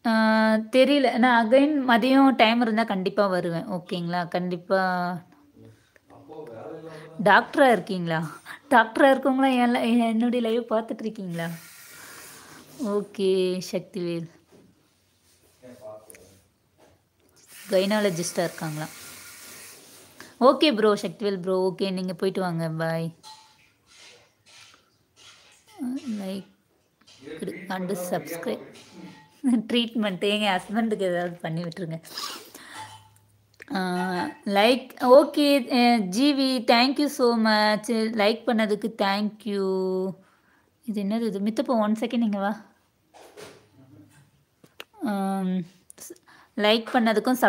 ஆ தெரியல. நான் அகைன் மதியம் டைம் இருந்தா கண்டிப்பா வருவேன். ஓகேங்களா? கண்டிப்பா டாக்டரா இருக்கீங்களா? டாக்டரா இருக்கவங்கலாம் என்னுடைய லைவ் பார்த்துட்டு இருக்கீங்களா? ஓகே சக்திவேல். கைனாலஜிஸ்ட்டா இருக்காங்களா? Okay bro Sakthivel bro. Okay நீங்க போயிட்டு வாங்க. Bye. Like and subscribe. Treatment எங்க ஹஸ்பண்டுக்கு ஏதாவது பண்ணி விட்டுருங்க. Like okay GV thank you so much. Like பண்ணதுக்கு தேங்க்யூ. இது என்னது இது? மித்தப்போ 1 செகண்ட் இங்க வா. லைக் பண்ணதுக்கும்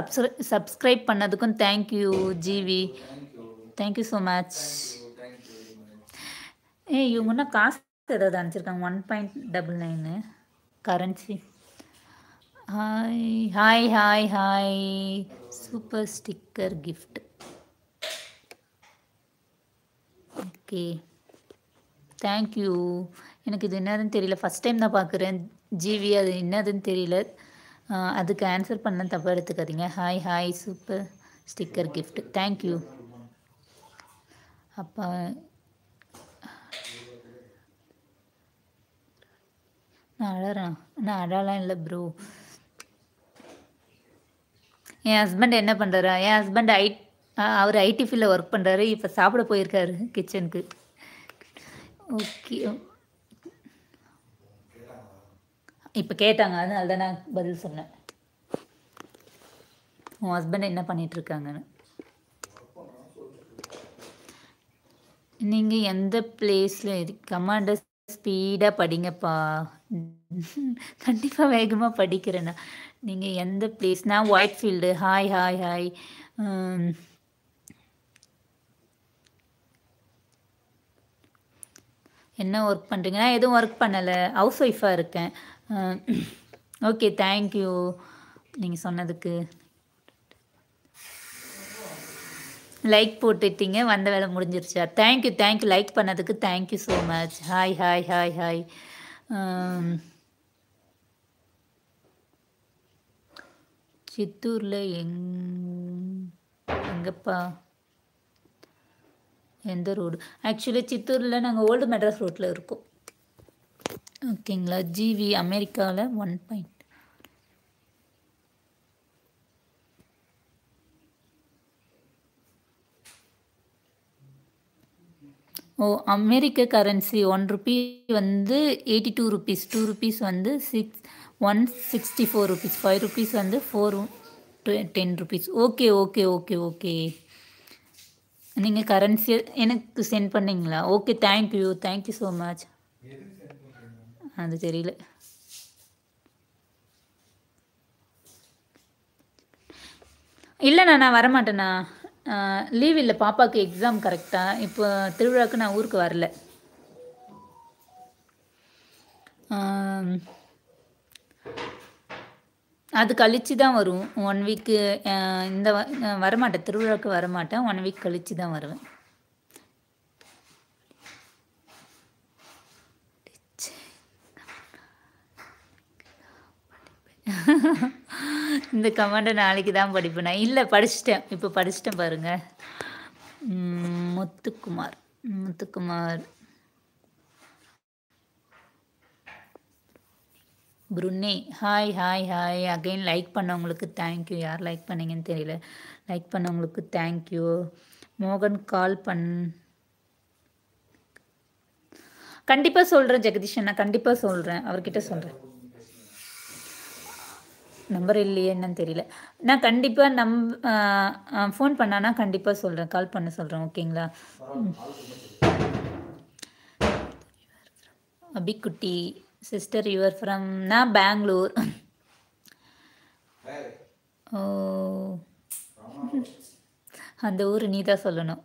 சப்ஸ்கிரைப் பண்ணதுக்கும் thank you GV. Thank you so much. இவங்க இன்னும் காசு ஏதாவது அனுப்பிச்சிருக்காங்க. 1.99 currency. Hi hi hi hi. Super sticker gift. Okay thank you. எனக்கு இது என்னதுன்னு தெரியல. ஃபஸ்ட் டைம் தான் பார்க்குறேன். ஜிவி அது என்னதுன்னு தெரியல. அதுக்கு ஆன்சர் பண்ண தப்பாக எடுத்துக்காதீங்க. Hi hi super sticker gift. Thank you. அப்போ நான் அழறேன். நான் அழலாம் இல்லை ப்ரோ. என் ஹஸ்பண்ட் என்ன பண்ணுறாரா? என் ஹஸ்பண்ட் அவர் ஐடி ஃபீல்டில் ஒர்க் பண்ணுறாரு. இப்போ சாப்பிட போயிருக்காரு கிச்சனுக்கு. ஓகே இப்போ கேட்டாங்க, அதனால தான் நான் பதில் சொன்னேன். உன் ஹஸ்பண்ட் என்ன பண்ணிகிட்ருக்காங்கன்னு. நீங்கள் எந்த பிளேஸில் கமாண்டை ஸ்பீடாக படிங்கப்பா. கண்டிப்பாக வேகமாக படிக்கிறேண்ணா. நீங்கள் எந்த பிளேஸ்? நான் white field. Hi hi hi. என்ன ஒர்க் பண்ணுறீங்க? நான் எதுவும் ஒர்க் பண்ணலை. ஹவுஸ் ஒய்ஃபாக இருக்கேன். ஓகே தேங்க்யூ நீங்கள் சொன்னதுக்கு. லைக் போட்டுட்டீங்க. வந்த வேலை முடிஞ்சிருச்சா? Thank you thank you. லைக் பண்ணதுக்கு thank you so much. Hi hi hi hi. சித்தூரில் எங்கப்பா? எந்த ரோடு? ஆக்சுவலி சித்தூரில் நாங்கள் ஓல்டு மெட்ராஸ் ரோட்டில் இருக்கோம். ஓகேங்களா? ஜிவி அமெரிக்காவில் 1. ஓ அமெரிக்க கரன்சி 1 ரூபி வந்து 82 ருபீஸ். 2 ருபீஸ் வந்து 164 ருபீஸ். 5 ருபீஸ் வந்து 410 rupees. Okay okay okay okay. நீங்கள் கரன்சி எனக்கு சென்ட் பண்ணிங்களா? Okay thank you thank you so much. அது தெரியல. இல்லைண்ணா நான் வரமாட்டேண்ணா. லீவ் இல்லை. பாப்பாவுக்கு எக்ஸாம் கரெக்டாக. இப்போ திருவிழாவுக்கு நான் ஊருக்கு வரல. அது கழிச்சு தான் வரும். 1 வீக்கு. இந்த வரமாட்டேன். திருவிழாவுக்கு வரமாட்டேன். 1 வீக் கழிச்சு தான் வருவேன். இந்த கமெண்டை நாளைக்கு தான் படிப்பேன். இல்லை படிச்சிட்டேன். இப்போ படிச்சிட்டேன் பாருங்கள். Muthukumar Muthukumar Brunei. Hi hi hi. Again like பண்ணவங்களுக்கு தேங்க்யூ. யார் லைக் பண்ணீங்கன்னு தெரியல. லைக் பண்ணவங்களுக்கு தேங்க்யூ. மோகன் கால் கண்டிப்பாக சொல்கிறேன் ஜெகதீஷன். நான் கண்டிப்பாக சொல்கிறேன். அவர்கிட்ட சொல்கிறேன். நம்பர் இல்லையே என்னன்னு தெரியல. நான் கண்டிப்பாக ஃபோன் பண்ணானா கண்டிப்பாக சொல்கிறேன். கால் பண்ண சொல்கிறேன். ஓகேங்களா? Abikutti sister your from? நான் பெங்களூர். ஓ அந்த ஊர் நீ தான் சொல்லணும்.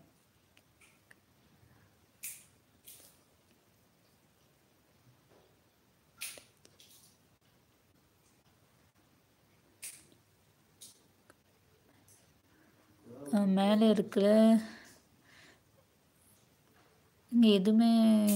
மேலே இருக்கிற இங்கே எதுவுமே